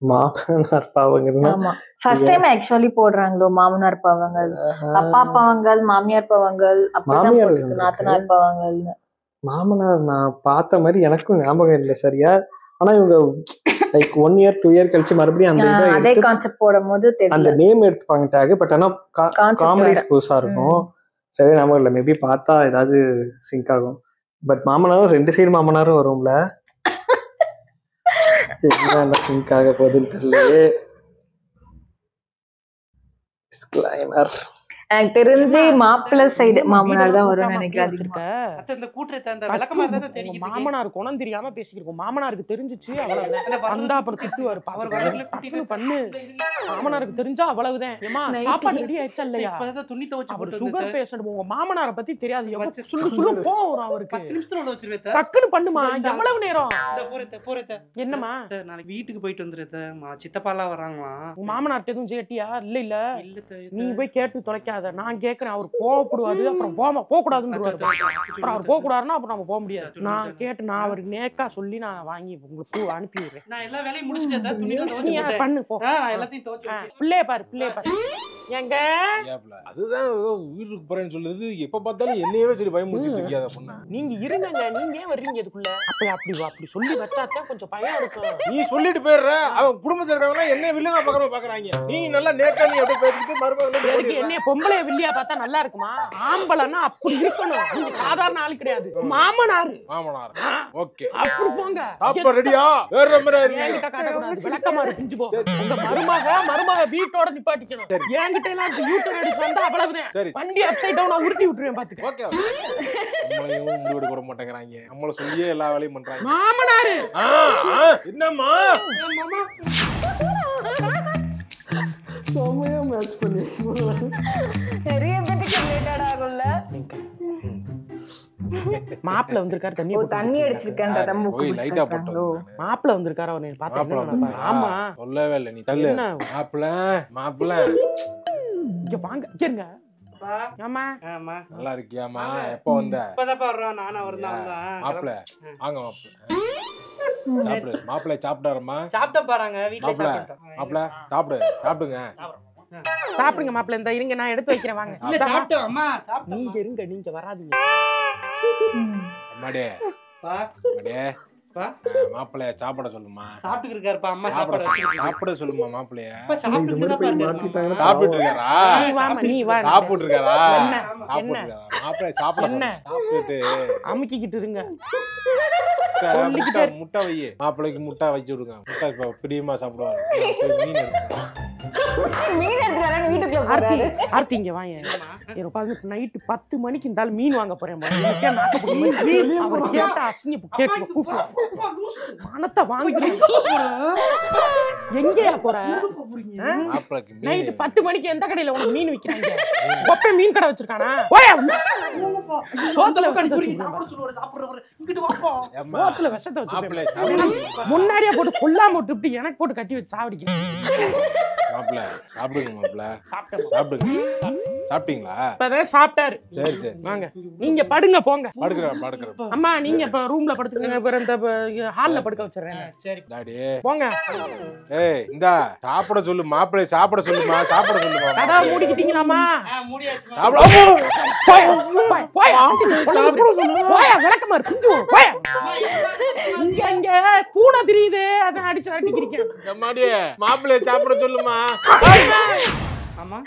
மாமனார் பாவங்கள்னா ஆமா first time actually போடுறாங்களோ மாமனார் பாவங்கள், அப்பா பாவங்கள், மாமியார் பாவங்கள், அப்படிதான் மாமியார் போட்டுருக்கு நாத்தனார் பாவங்கள்னு. மாமனார் நான் பார்த்த மாதிரி எனக்கும் ஞாபகம் இல்லை சரியா. ஆனா இவங்க லைக் 1 year 2 year கழிச்சு மறுபடியும் அந்த இதை அதே எடுத்து கான்செப்ட் போடும்போது அந்த தெரியல நேம் எடுத்துப்பாங்க டேக். பட் ஆனா கான்செப்ட் காமெடிஸ் புதுசா இருக்கும். சரி ஞாபகம் இல்லை, மேபி பார்த்தா ஏதாவது சிங்க் ஆகும். பட் மாமனாரும் 2 சைடு மாமனாரும் வரும்ல, என்ன சிங்க் ஆக போகுதுன்னு தெரியலையே. டிஸ்க்ளைமர். எனக்கு தெரிஞ்சு மாப்பிள்ளை சைடு மாமனார் தான் வரும்னு நினைக்கிறேன். மாமனார் குணம் தெரியாம பேசிக்கிறோம். மாமனாருக்கு தெரிஞ்சிச்சு அவ்வளவுதான். அப்புறம் திட்டுவாரு பண்ணு. மாமனாருக்கு தெரிஞ்சா அவ்வளவுதான். சாப்பாடு ரெடி ஆயிடுச்சா இல்லையா? Sugar patient. உங்க மாமனாரை பத்தி தெரியாது. சொல்லு போறோம் அவருக்கு. டக்குன்னு பண்ணுமா. எவ்வளவு நேரம்? என்னமா நாளைக்கு வீட்டுக்கு போயிட்டு வந்துருமா, சித்தப்பாலாம் வராங்களாம். உங்க மாமனார்ட்ட எதுவும் கேட்டியா? இல்ல நீ போய் கேட்டு தொலைக்காத. நான் கேக்குறேன். அவர் கோவப்படுவாரு. அப்புறம் போக கூடாதுன்னு அப்புறம் அவர் போக கூடாதுன்னா அப்புறம் நம்ம போக முடியாது. நான் கேட்டு நான் அவருக்கு நேக்கா சொல்லி நான் வாங்கி உங்களுக்கு அனுப்பி விடுறேன். நான் எல்லா வேலையும் முடிச்சிட்டேன். பண்ணு போ. எல்லாத்தையும் துவைச்சு பிள்ளைய பாரு. எங்க அதுதான் வீட்டுக்கு போறேன்னு சொல்லுது. எப்ப பார்த்தாலும் என்னையவே சொல்லி பயமுறுத்திட்டு இருக்கியா பொண்ணு? நீங்க இருங்க. நீங்க ஏன் வர்றீங்க இதுக்குள்ள? அப்படி சொல்லி வச்சாதான் கொஞ்சம் பயம் இருக்கும். நீ சொல்லிட்டு போயிடுற. அவன் குடும்பத்துல இருக்கவங்க என்ன வில்லங்க பக்கமா பாக்குறாங்க. நீ நல்லா நேக்கா நீ அப்படியே பேசிட்டு மறுபடியும் என்ன பொம்பளை வில்லியா பார்த்தா நல்லா இருக்குமா? ஆம்பளைன்னா அப்படி இருக்கணும். நீங்க சாதாரண ஆள் கிடையாது. மாமனார் ஓகே அப்படி போங்க. அப்ப ரெடியா? வேற நம்பரா என்கிட்ட காட்டக்கூடாது. விளக்கமா பிஞ்சு போ. உங்க மருமக வீட்டோட நிப்பாட்டிக்கணும். என்கிட்ட எல்லாம் யூட்டர் அடிச்சு வந்தா அவ்வளவுதான். வண்டி அப்சைட் டவுனா உருட்டி விட்டுருவேன் பாத்துக்க. ஓகே நம்மளையும் முடிவு எடுக்க மாட்டேங்கிறாங்க. நம்மள சொல்லியே எல்லா வேலையும் பண்றாங்க. மாமனாரு என்னம்மா சமயம் மேட்ச் பண்ணி நிறைய பேருக்கு ரிலேட்டட் ஆகும்ல. மாப்பிள்ள வந்திருக்காரு. தண்ணி அடிச்சிருக்கேன்ற தம்பு லைட்டா போட்டோ. மாப்பிள்ள வந்திருக்காரு. அவனை பார்த்தா ஆமா சொல்லவே இல்லை. நீ தள்ளு. மாப்பிள்ள இங்க வாங்க. இருங்க. ஆமா நல்லா இருக்கியாமா? எப்ப வந்த? மாப்பிள்ள வாங்க. மாப்பிள்ள சாப்பிட்டாருமா? சாப்பிட்ட பாருங்க. மாப்பிள்ள சாப்பிடுங்க. சாப்பிடுங்க மாப்பிள்ள. இந்த இருங்க நான் எடுத்து வைக்கிறேன். வாங்க. நீங்க இருங்க. நீங்க வராதீங்க. மாப்பிள்ளைய சாப்பிட சொல்லுமா? சாப்பிட்டு இருக்காருப்பா. அம்மா சாப்பிட சொல்லுமா மாப்பிள்ளைய? சாப்பிட்டு இருக்காரா? நீ வா. சாப்பிட்டு இருக்காரா? மாப்பிள்ளைய சாப்பிட்டு அமுக்கிக்கிட்டு இருங்க. முட்டை வை. மாப்பிள்ளைக்கு முட்டை வச்சு விடுங்க. முட்டை பிரியமா சாப்பிடுவாரு. ஆர்த்தி இங்க வாங்க. நைட்டு 10 மணிக்கு இருந்தாலும் மீன் வாங்க போறேன். அவர் கேட்டா பணத்தை வாங்க. எங்கயா போற? நைட்டு 10 மணிக்கு எந்த கடையில உனக்கு மீன் விக்கிறாங்க? கொப்பை மீன் கடை வச்சிருக்கானா? விஷத்தை வச்சு முன்னாடியே போட்டு கொல்லாம விட்டு எனக்கு போட்டு கட்டி வச்சு சாவடிக்கிறேன். சாப்பிட்டீங்களா? இப்பதான் சாப்பிட்டாரு. சரி சரி வாங்க. நீங்க படுங்க போங்க. படுக்கிறேன். அம்மா நீங்க இப்ப ரூம்ல படுத்துக்கங்க. இந்த ஹால்ல படுக்க வச்சிடுறேன். சரி டாடி போங்க. ஏய் இந்தா சாப்பிட சொல்லு. மாப்பிள்ளை சாப்பிட சொல்லுமா? சாப்பிட சொல்லுமா? கதா மூடிக்கிட்டீங்களாமா? மூடியாச்சு. விளக்கமா இருக்கு. இங்க பூனை தெரியுது. அதை அடிச்சு அடிக்கிறீங்க. மாப்பிள்ளைய சாப்பிட சொல்லுமா? ஆமா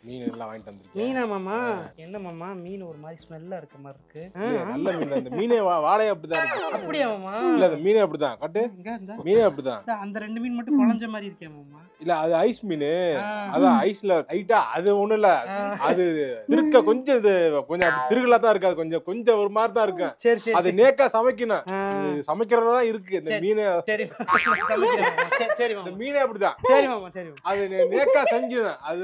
மீன் எல்லாம் வாங்கிட்டு வந்துருக்கேன். மீனா மாமா? என்ன மாமா மீன் ஒரு மாதிரி ஸ்மெல்லா இருக்க மாதிரி இருக்கு. நல்ல மீன். அந்த மீனே வாழையே அப்படிதான் இருக்கு. அப்படியா மாமா? இல்ல அந்த மீனே அப்படிதான். கட்டு மீனே அப்படிதான். அந்த 2 மீன் மட்டும் குழஞ்ச மாதிரி இருக்கே மாமா. இல்ல அது ஐஸ் மீன். அதான் ஐஸ்ல லைட்டா அது ஒண்ணு இல்ல. அது திருக்க கொஞ்சம் இது கொஞ்சம் திருகலா தான் இருக்கு. அது கொஞ்சம் ஒரு மாதிரி தான் இருக்கு. சரி சரி. அது நேக்கா சமைக்கணும். சமைக்கிறதா தான் இருக்கு இந்த மீன். சரி சரி இந்த மீனே அப்படிதான். சரி மாமா. சரி அது நேக்கா செஞ்சுதான். அது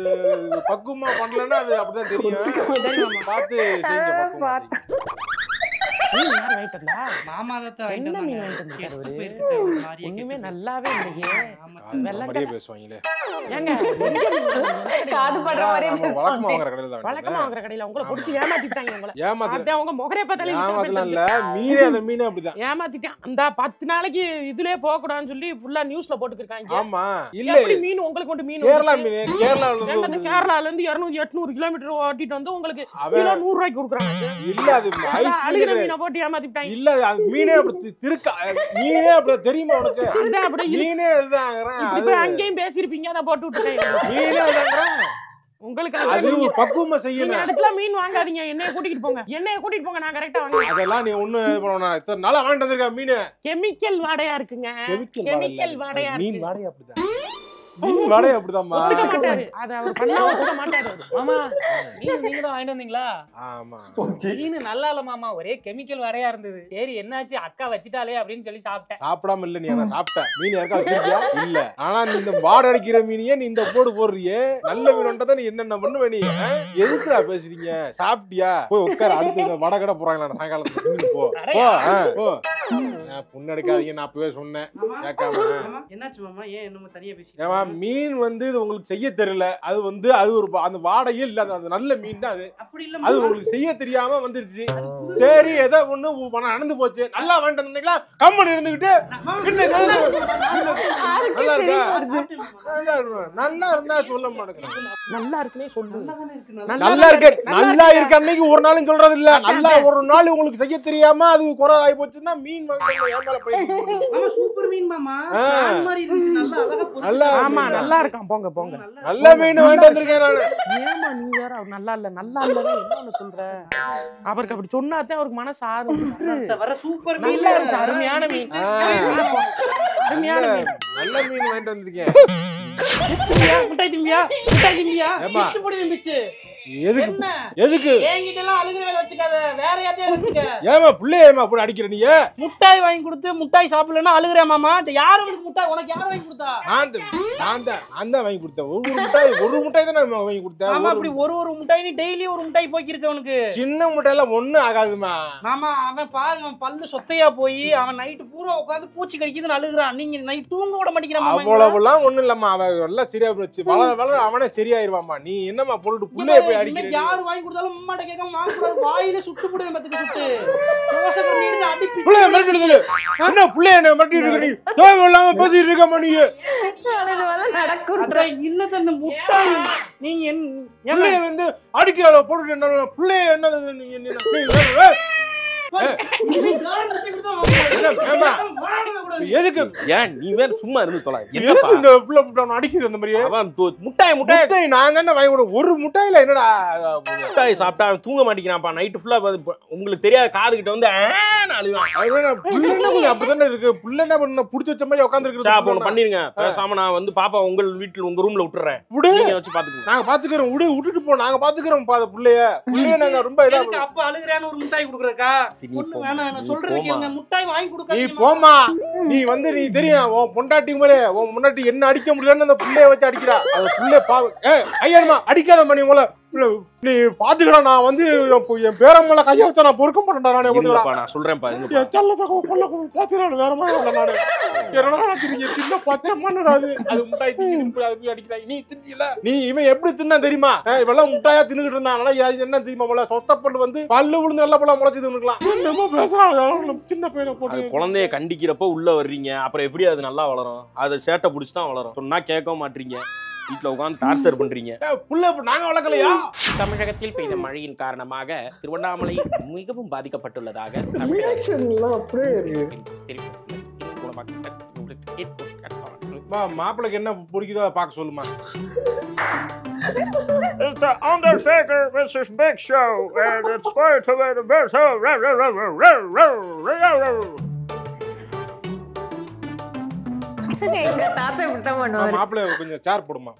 பக்குவமா பண்ணலன்னா அது அப்படிதான் தெரியும். பார்த்து செஞ்ச பக்குவமா. மீன் யார் வாங்கிட்டு வந்தா? மாமா தான் என்ன மீன் வாங்கிட்டு வந்தாரு? ஒண்ணுமே நல்லாவே இல்லையே. வெள்ளக்காரியே பேசுவாங்களே. ஏங்க காது படுற மாதிரியே வழக்கமா வாங்குற கடையில தான் வழக்கமா வாங்குற கடையில உங்களை பிடிச்சி ஏமாத்திட்டாங்க. உங்களை ஏமாத்து அதான் உங்க முகரே பார்த்தாலே ஏமாத்தலாம் இல்ல, மீனே அந்த மீனே அப்படிதான் ஏமாத்திட்டான். அந்த 10 நாளைக்கு இதுலயே போக கூடாதுன்னு சொல்லி ஃபுல்லா நியூஸ்ல போட்டுருக்காங்க. ஆமா இல்ல எப்படி மீன் உங்களுக்கு கொண்டு மீன் கேரளா வந்துச்சு? மீன் கேரளால ஏங்க, அந்த இருந்து கேரளால இருந்து 200-800 கிலோமீட்டர் ஓட்டிட்டு வந்து உங்களுக்கு அவன் கிலோ 100 ரூபாய்க்கு கொடுக்குறாங்க. இல்ல அது ஐஸ் அழுகிற மீன் மீனை போட்டு ஏமாத்திட்டாங்க. இல்ல அது மீனே அப்படி திருக்க மீனே அப்படி தெரியுமா உனக்கு? அதான் அப்படி மீனே இதுதாங்கறேன். இப்படி போய் அங்கேயும் பேசிருப்பீங்க, அதை போட்டு விட்டுட்டேன். மீனே அதுங்கறேன். உங்களுக்கு அது ஒரு பக்குவமா நீங்க செய்யணும். அதுக்கெல்லாம் மீன் வாங்காதீங்க. என்னைய கூட்டிட்டு போங்க, என்னைய கூட்டிட்டு போங்க, நான் கரெக்டா வாங்குறேன். அதெல்லாம் நீ ஒண்ணு பண்ணணும். இத்தனை நாளா வாங்கிட்டு வந்திருக்க மீன் கெமிக்கல் வாடையா இருக்குங்க. கெமிக்கல் வாடையா மீன் இருக்கு. வாடை அப்படிதான். மீன் வாடை அப்படிதான்மா. ஒத்துக்க மாட்டாரு. அத அவர் பண்ணா ஒத்துக்க மாட்டாரு. மாமா மீன் நீங்க தான் வாங்கிட்டு வந்தீங்களா? ஆமா மீன் நல்லா இல்ல மாமா, ஒரே கெமிக்கல் வரையா இருந்தது. சரி என்னாச்சு அக்கா வச்சிட்டாலே அப்படின்னு சொல்லி சாப்பிட்டேன். சாப்பிடாம இல்ல நீ, ஆனா சாப்பிட்ட மீன் யாருக்கா வச்சிருக்கியா? இல்ல. ஆனா நீ இந்த வாடை அடிக்கிற மீனையே நீ இந்த போடுறியே, நல்ல மீன்ன்றத நீ என்னென்ன பண்ணுவ நீ? எதுக்குடா பேசுறீங்க? சாப்பிட்டியா? போய் உட்கார, அடுத்து இந்த வடை கடை போறாங்களா சாயங்காலத்துல போ போ. புண்ணு எடுக்காதீங்க, நான் அப்பவே சொன்னேன் கேட்காம. என்னாச்சு மாமா, ஏன் என்னமோ தனியா பேசி? ஏமா மீன் வந்து இது உங்களுக்கு செய்ய தெரியல. அது வந்து அது ஒரு அந்த வாடையே இல்ல, அது நல்ல மீன் தான். அது அப்படி இல்ல அது உங்களுக்கு செய்ய தெரியாம வந்துருச்சு. சரி ஏதோ ஒண்ணு நடந்து போச்சு. நல்லா வாங்கிட்டு வந்தீங்களா? கம்மன் இருந்துகிட்டு நல்லா இருந்தா சொல்ல மாட்டேங்கிறேன். நல்லா இருக்குன்னே சொல்லு. நல்லா இருக்கு, நல்லா இருக்கு அன்னைக்கு ஒரு நாளும் சொல்றது இல்ல. நல்லா ஒரு நாள் உங்களுக்கு செய்ய தெரியாம அது குறை ஆகி போச்சுன்னா மீன் சூப்பர் மீன் மாமா, பிரான் மாதிரி இருந்துச்சு, நல்லா அழகா பொரிச்சு. நல்லா ஆமா நல்லா இருக்கான். போங்க போங்க. நல்ல மீன் வாங்கிட்டு வந்திருக்கேன் நானு. ஏமா நீ வேற அவர் நல்லா இல்ல நல்லா இல்லதான் என்ன சொல்ற? அவருக்கு அப்படி சொன்னாதான் அவருக்கு மனசு ஆறு. வர சூப்பர் மீன் நல்லா இருந்துச்சு, அருமையான மீன். அருமையான மீன். நல்ல மீன் வாங்கிட்டு வந்திருக்கேன். முட்டாய் திம்பியா? முட்டாய் திம்பியா? ஏமா பிச்சு போடு பிச்சு. எதுக்கு என்ன எதுக்கு என்கிட்ட எல்லாம் அழுகிற வேலை வச்சுக்காத, வேற யார்ட்டையா வச்சுக்க. ஏமா புள்ளைய ஏமா அப்படி அடிக்கிற நீ? முட்டாய் வாங்கி கொடுத்து முட்டாய் சாப்பிடலன்னா அழுகுறேன் மாமா. யாரு உனக்கு முட்டாய், உனக்கு யாரு வாங்கி கொடுத்தா? நான் தான் வாங்கி கொடுத்தேன். ஒரு முட்டாய் தான் நான் வாங்கி கொடுத்தேன். மாமா அப்படி ஒரு முட்டாய் நீ டெய்லி ஒரு முட்டாய் போக்கி இருக்க அவனுக்கு. சின்ன முட்டையில ஒண்ணும் ஆகாதுமா. மாமா அவன் பாருங்க, அவன் பல்லு சொத்தையா போய் அவன் நைட்டு பூரா உட்காந்து பூச்சி கடிக்குதுன்னு அழுகுறான். நீங்க நைட் தூங்க விட மாட்டேங்கிறான். அவ்வளவுலாம் ஒண்ணும் இல்லம்மா, அவன் எல்லாம் சரியா போச்சு. வளர அவனே சரியாயிருவாமா. நீ என்னம்மா போட்டுட்டு புள்ளைய போய் அடிக்கிற? யாரு வாங்கி கொடுத்தாலும் அம்மாட்ட கேட்காம வாங்க கூடாது. வாயில சுட்டு போடுவேன், பத்துக்கு சுட்டு யோசனை எடுத்து அடிப்பி புள்ளைய மிரட்டிடுது. என்ன புள்ளைய என்ன மிரட்டிட்டு இருக்க நீ? தேவையில்லாம பேசிட்டு இருக்கமா நீ? இல்ல தந்த முட்டாய் நீங்க புள்ளைய வந்து அடிக்கிற போட்டுட்டு புள்ளைய என்ன எதுக்கு? ஏன் நீ வேற சும்மா இருந்து தொலை. எதுக்கு இந்த புள்ள அடிக்குது அந்த மாதிரி? அவன் முட்டாய் நான் தானே வாங்கி கொடு. ஒரு முட்டாயில என்னடா முட்டாய் சாப்பிட்டா அவன் தூங்க மாட்டேங்கிறான்ப்பா. நைட்டு ஃபுல்லா உங்களுக்கு தெரியாத காது கிட்ட வந்து அழுவான். புள்ள அப்படித்தானே இருக்கு. புள்ள என்ன பண்ண புடிச்சு வச்ச மாதிரி உட்காந்துருக்கு. பண்ணிருங்க. பேசாம நான் வந்து பாப்பா உங்க வீட்டுல உங்க ரூம்ல விட்டுறேன். வச்சு பாத்துக்கோங்க. நாங்க பாத்துக்கிறோம். விட்டுட்டு போ, நாங்க பாத்துக்கிறோம். புள்ளைய நாங்க ரொம்ப இதா அப்ப அழுகுறான்னு ஒரு முட்டாய் குடுக்குறக்கா? நான் சொல்றது கேளுங்க, முட்டாய் வாங்கி கொடுக்க. நீ போமா. நீ வந்து நீ தெரியும் உன் பொண்டாட்டி முறை உன் முன்னாடி என்ன அடிக்க முடியலன்னு அந்த புள்ளைய வச்சு அடிக்கிறா. அந்த புள்ளைய ஐயமா அடிக்காத மணி மூல நீ பாத்துக்கடா. நான் வந்து என் பேரம்மால கைய வச்சா நான் பொறுக்க மாட்டேன்டா. நான் சொல்றேன் சின்ன பச்சை மண்ணடாது. அது முட்டாய் தின்னு அடிக்கிறாய். நீ தின்னில நீ இவன் எப்படி தின்னா தெரியுமா? இவெல்லாம் முட்டாயா தின்னுகிட்டு இருந்தான். என்ன தெரியுமா? போல சொத்தப்பட்டு வந்து பல்லு விழுந்து நல்ல போல முளைச்சு தின்னுக்கலாம். என்னமோ பேசுறான் சின்ன பையனை போட்டு. குழந்தைய கண்டிக்கிறப்ப உள்ள வர்றீங்க, அப்புறம் எப்படி அது நல்லா வளரும்? அதை சேட்டை பிடிச்சுதான் வளரும். சொன்னா கேட்க மாட்டீங்க, வீட்டுல உட்காந்து டார்ச்சர் பண்றீங்க. புள்ள நாங்க வளர்க்கலையா? தமிழகத்தில் பெய்த மழையின் காரணமாக திருவண்ணாமலை மிகவும் பாதிக்கப்பட்டுள்ளதாக மாப்பிளைக்கு என்ன பிடிக்குதோ பார்க்க சொல்லுமா. It's the Undertaker vs. Big Show, and it's going to be the best show. எங்க தாத்தா இப்படித்தான் பண்ணுவாரு. மாப்பிள்ளை கொஞ்சம் சேர் போடுமா.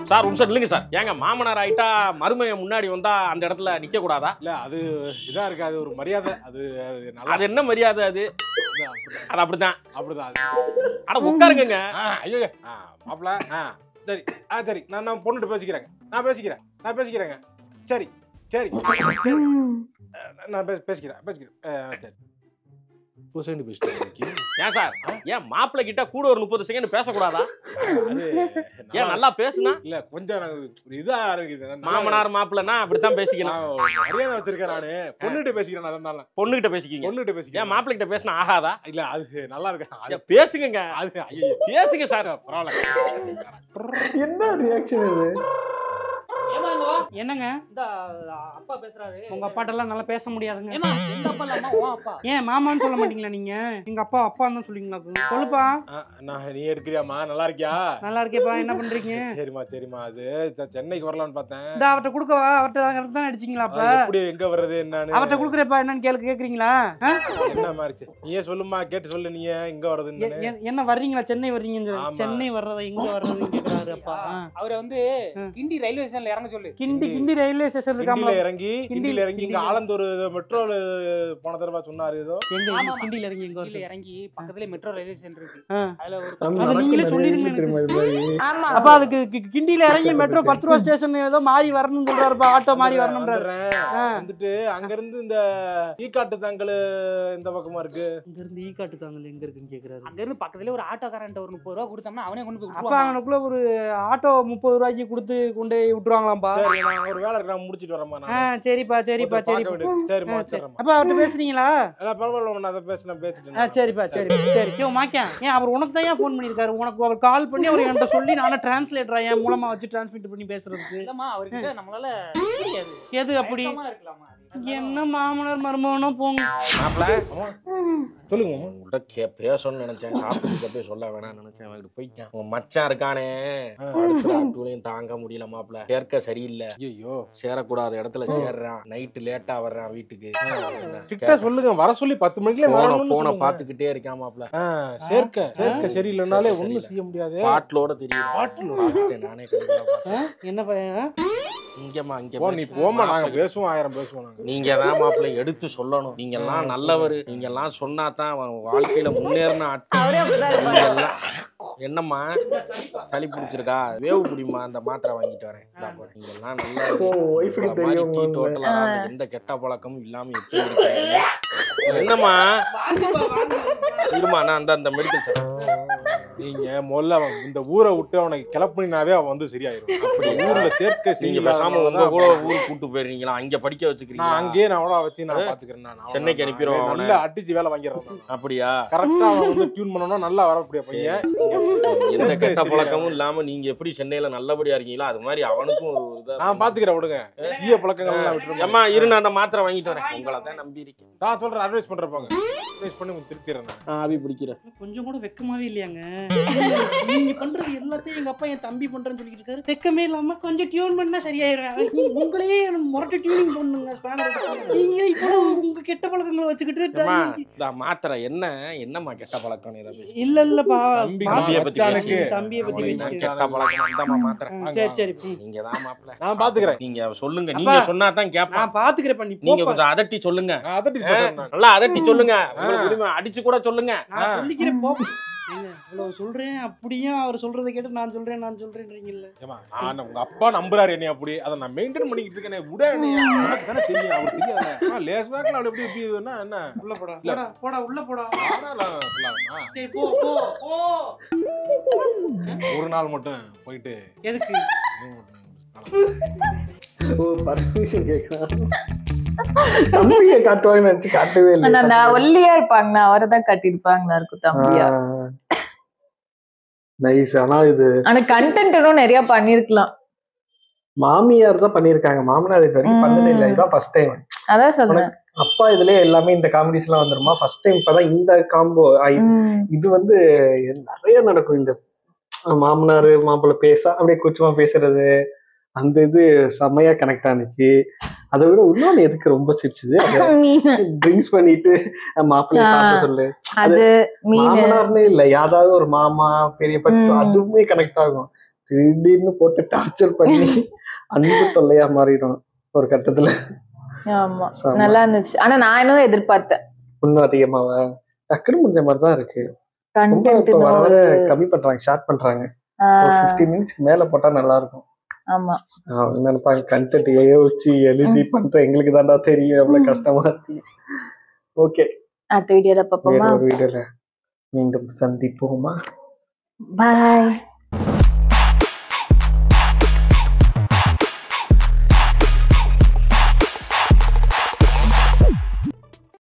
சார் ஒரு நிமிஷம் இல்லைங்க சார். ஏங்க மாமனார் ஆயிட்டா மருமைய முன்னாடி வந்தா அந்த இடத்துல நிக்க கூடாதா? இல்ல அது இதா இருக்காது, ஒரு மரியாதை. அது என்ன மரியாதை? அது அப்படிதான் அப்படிதான். அட உட்காருங்க. ஐயோ மாப்பிள்ள சரி சரி நான் பொண்ணுட்டு பேசிக்கிறேன். நான் பேசிக்கிறேன். நான் பேசிக்கிறேங்க. சரி சரி சரி நான் பேசிக்கிறேன் சரி. 30 செகண்ட் பேசிட்டேன். ஏன் சார் ஏன் மாப்பிள்ளை கிட்ட கூட ஒரு 30 செகண்ட் பேசக்கூடாதா? அது ஏன் நல்லா பேசுனா? இல்ல கொஞ்சம் எனக்கு இதா இருக்குது. மாமனார் மாப்பிள்ளைனா அப்படித்தான் பேசிக்கலாம். மரியாதை வச்சிருக்கேன் நானு. பொண்ணுகிட்ட பேசிக்கிறேன். அதனால பொண்ணுகிட்ட பேசிக்கிங்க. பொண்ணுகிட்ட பேசிக்கிறேன். ஏன் மாப்பிள்ளை கிட்ட பேசினா ஆகாதா? இல்ல அது நல்லா இருக்கு. பேசுங்க. அது ஐயோ பேசுங்க சார். பரவாயில்ல. என்ன ரியாக்ஷன் இது? ஏமா இங்க வா. என்னங்க இந்த அப்பா பேசுறாரு. உங்க அப்பாட்ட எல்லாம் நல்லா பேச முடியாதுங்க. ஏமா எங்க அப்பா இல்லம்மா உன் அப்பா. ஏன் மாமான்னு சொல்ல மாட்டீங்களா நீங்க? எங்க அப்பா தான் சொல்லுவீங்களா? சொல்லுப்பா. நான் நீ எடுக்கிறியாமா? நல்லா இருக்கியா? நல்லா இருக்கேப்பா. என்ன பண்றீங்க? சரிம்மா அது சென்னைக்கு வரலாம்னு பார்த்தேன். இந்த அவர்கிட்ட கொடுக்கவா? அவர்கிட்ட தான் அடிச்சிங்களா? அப்ப எப்படி எங்க வர்றது என்னன்னு அவர்கிட்ட குடுக்குறப்பா என்னன்னு கேக்குறீங்களா? என்ன மாதிரி நீயே சொல்லுமா, கேட்டு சொல்லு. நீ எங்க வர்றதுன்னு என்ன வர்றீங்களா? சென்னை வர்றீங்க? சென்னை வர்றதா எங்க வர்றதுன்னு கேக்குறாரு அப்பா. அவரை வந்து கிண்டி ரயில்வே ஸ்டேஷன்ல இறங்க சொல்லு. கிண்டி ரயில்வே ஸ்டேஷன் கிண்டில இறங்கி இங்க ஆலந்தூர் மெட்ரோ போன தடவை சொன்னாரு. ஏதோ எங்க கிண்டில இறங்கி எங்க கீழ இறங்கி பக்கத்துல மெட்ரோ ரயில்வே ஸ்டேஷன் இருக்கு. அதுல ஒரு அது நீங்களே சொல்லிருங்க. அப்பா அதுக்கு கிண்டில இறங்கி மெட்ரோ 10 ரூபா ஸ்டேஷன் ஏதோ மாறி வரணும்னு சொல்றாருப்பா. ஆட்டோ மாறி வரணும்ன்றாரு. வந்துட்டு அங்க இருந்து இந்த ஈக்காட்டு தாங்கல் இந்த பக்கமா இருக்கு. இங்க இருந்து ஈக்காட்டு தாங்கல் எங்க இருக்குன்னு கேக்குறாரு. அங்க இருந்து பக்கத்துல ஒரு ஆட்டோக்காரன்ட்ட ஒரு 30 ரூபா கொடுத்தோம்னா அவனே கொண்டு போய் அப்ப விட்டுருவான். அவனுக்குள்ள ஒரு ஆட்டோ 30 ரூபாய்க்கு கொடுத்து கொண்டு விட்டுருவாங்களாம்பா. சரி நான் ஒரு வேலை இருக்கு, நான் முடிச்சிட்டு வரேன். சரிப்பா சரிப்பா சரி. சரிம்மா வச்சிடுறேன். அப்ப அவர்கிட்ட பேசுறீங்களா? பரவாயில்ல, நான் அதை பேசிட்டேன். சரிப்பா சரி. மாக்கா ஏன் அவர் உனக்கு தான் ஃபோன் பண்ணிருக்காரு? உனக்கு அவர் கால் பண்ணி அவர் என்கிட்ட சொல்லி நானே டிரான்ஸ்லேட்டரா என் மூலமா வச்சு டிரான்ஸ்லேட் பண்ணி பேசுறதுக்கு. இல்லம்மா அவர்கிட்ட நம்மளால முடியாது. எது அப்படி? இருக்கலாமா? என்ன மாமனார் மருமகனும் போங்க. சொல்லுங்க. உங்கள்கிட்ட பேசணும்னு நினைச்சேன். சாப்பிட்டு போய் சொல்ல வேணாம்னு நினைச்சேன். அவன்கிட்ட போயிட்டேன். உங்க மச்சான் இருக்கானே, அட்டூலையும் தாங்க முடியல மாப்பிள்ள. சேர்க்க சரியில்லை. ஐயோ சேரக்கூடாத இடத்துல சேர்றான். நைட்டு லேட்டா வர்றான் வீட்டுக்கு. கிட்ட சொல்லுங்க, வர சொல்லி 10 மணிக்கே போன பாத்துக்கிட்டே இருக்கான் மாப்பிள்ள. சேர்க்க சரியில்லைனாலே ஒண்ணும் செய்ய முடியாது. பாட்டிலோட தெரியும். நானே என்ன பையன்? இங்கம்மா இங்க நீ போமா, நாங்க பேசுவோம், 1000 பேசுவோம். நீங்க தான் மாப்பிள்ள எடுத்து சொல்லணும். நீங்க எல்லாம் நல்லவரு. நீங்க எல்லாம் சொன்னாதான் வாழ்க்கையில முன்னேறின ஆட்கள். என்னம்மா சளி பிடிச்சிருக்கா? வேவு பிடிமா, அந்த மாத்திரை வாங்கிட்டு வரேன். நீங்க எல்லாம் நல்லா எந்த கெட்ட பழக்கமும் இல்லாம எப்படி இருக்காங்க? என்னம்மா இருமா, நான் அந்த மெடிக்கல் சார். நீங்க முதல்ல இந்த ஊரை விட்டு அவனுக்கு கிளப்பினாவே அவன் வந்து சரியாயிரும். அப்படி ஊர்ல சேர்க்க நீங்க பேசாம உங்க கூட ஊருக்கு கூட்டு போயிருந்தீங்களா? அங்க படிக்க வச்சுக்கிறீங்க. அங்கேயே நான் அவ்வளோ வச்சு நான் பாத்துக்கிறேன். நான் சென்னைக்கு அனுப்பிடுவோம். நல்லா அடிச்சு வேலை வாங்கிடுறேன். அப்படியா? கரெக்டா அவன் வந்து டியூன் பண்ணணும், நல்லா வரக்கூடிய பையன். எந்த கெட்ட பழக்கமும் இல்லாம நீங்க எப்படி சென்னையில நல்லபடியா இருக்கீங்களா அது மாதிரி அவனுக்கும் ஒரு நான் பாத்துக்கிறேன். விடுங்க, தீய பழக்கங்கள் எல்லாம் விட்டுருங்க. அம்மா இரு, நான் அந்த மாத்திரை வாங்கிட்டு வரேன். உங்களை தான் நம்பி இருக்கேன். நான் சொல்றேன், அட்வைஸ் பண்றப்பாங்க. அட்வைஸ் பண்ணி திருத்திடுறேன். ஆவி பிடிக்கிறேன். கொஞ்சம் கூட வெக்கமாவே இல்லையாங்க? நீங்க பண்றது எல்லாத்தையும் எங்க அப்பா என் தம்பி பண்றேன்னு சொல்லிட்டு இருக்காரு. வெக்கமே இல்லாம கொஞ்சம் டியூன் பண்ணா சரியாயிரும். உங்களையே முரட்டு டியூனிங் பண்ணுங்க. நீங்க இப்போ உங்க கெட்ட பழக்கங்களை வச்சுக்கிட்டு மாத்திரை என்னம்மா கெட்ட பழக்கம்? இல்லப்பா, தம்பியை பத்தி கெட்ட பழக்கம் மாத்திரை. சரி நீங்க தான் மாப்பிள்ள. நான் பாத்துக்கிறேன். நீங்க சொல்லுங்க. நீங்க சொன்னா தான் கேட்பேன். நான் பாத்துக்கிறேன். நீங்க கொஞ்சம் அதட்டி சொல்லுங்க. நல்லா அதட்டி சொல்லுங்க. அடிச்சு கூட சொல்லுங்க. நான் சொல்லிக்கிறேன். போ அவ்வளவு சொல்றேன். அப்படியும் அவர் சொல்றதை கேட்டு நான் சொல்றேன்றீங்கல்ல. நான் உங்க அப்பா நம்புறாரு என்னைய, அப்படி அதை நான் மெயின்டைன் பண்ணிக்கிட்டு இருக்கேன். விட எனக்கு தானே தெரியும், அவருக்கு தெரியாது. லேஸ் வாக்கில் அவள் எப்படி எப்படின்னா என்ன உள்ள போடா உள்ள போடா. சரி போ போ போ. ஒரு நாள் மட்டும் போயிட்டு எதுக்கு பர்மிஷன் கேட்கலாம். தம்பியை காட்டுவாங்கன்னு நினைச்சு காட்டவே இல்லை. ஒல்லியா இருப்பாங்க, அவரை தான் கட்டிருப்பாங்களா இருக்கும் தம்பியா. நைஸ். ஆனா இது கண்டென்ட்டும் நிறைய பண்ணிருக்கலாம். மாமியார் தான் பண்ணிருக்காங்க, மாமனார் இது வரைக்கும் பண்ணதே இல்லை. இதுதான் ஃபர்ஸ்ட் டைம். அதான் சொல்றேன். அப்பா இதுலயே எல்லாமே இந்த காமெடிஸ் எல்லாம் வந்துருமா? ஃபர்ஸ்ட் டைம் இப்பதான் இந்த காம்போ. இது வந்து நிறைய நடக்கும். இந்த மாமனாரு மாப்பிள்ளை பேச அப்படியே கூச்சமா பேசுறது, அந்த இது செம்மையா கனெக்ட் ஆனிச்சு. அதை விட இன்னொன்னு எதுக்கு ரொம்ப சிரிச்சுது, ட்ரிங்க்ஸ் பண்ணிட்டு மாப்பிள்ளைய சாப்பிட சொல்லு. அது மாமனார்னே இல்ல, யாராவது ஒரு மாமா பெரிய பட்சம் அதுவுமே கனெக்ட் ஆகும். திடீர்னு போட்டு டார்ச்சர் பண்ணி அன்பு தொல்லையா மாறிடும் ஒரு கட்டத்துல. ஆமா நல்லா இருந்துச்சு. ஆனா நான் என்ன எதிர்பார்த்தேன் இன்னும் அதிகமாவ டக்குனு முடிஞ்ச மாதிரிதான் இருக்கு. கம்மி பண்றாங்க, ஷார்ட் பண்றாங்க. 15 மினிட்ஸ்க்கு மேல போட்டா நல்லா இருக்கும். ஆமா அவங்க நினைப்பாங்க கண்டென்ட் யோசிச்சு எழுதி பண்ற எங்களுக்கு தான்டா தெரியும் எவ்வளவு கஷ்டமா இருக்கு. ஓகே, அடுத்த வீடியோல வேற பாப்போமா. ஒரு வீடியோல மீண்டும் சந்திப்போமா. பாய்.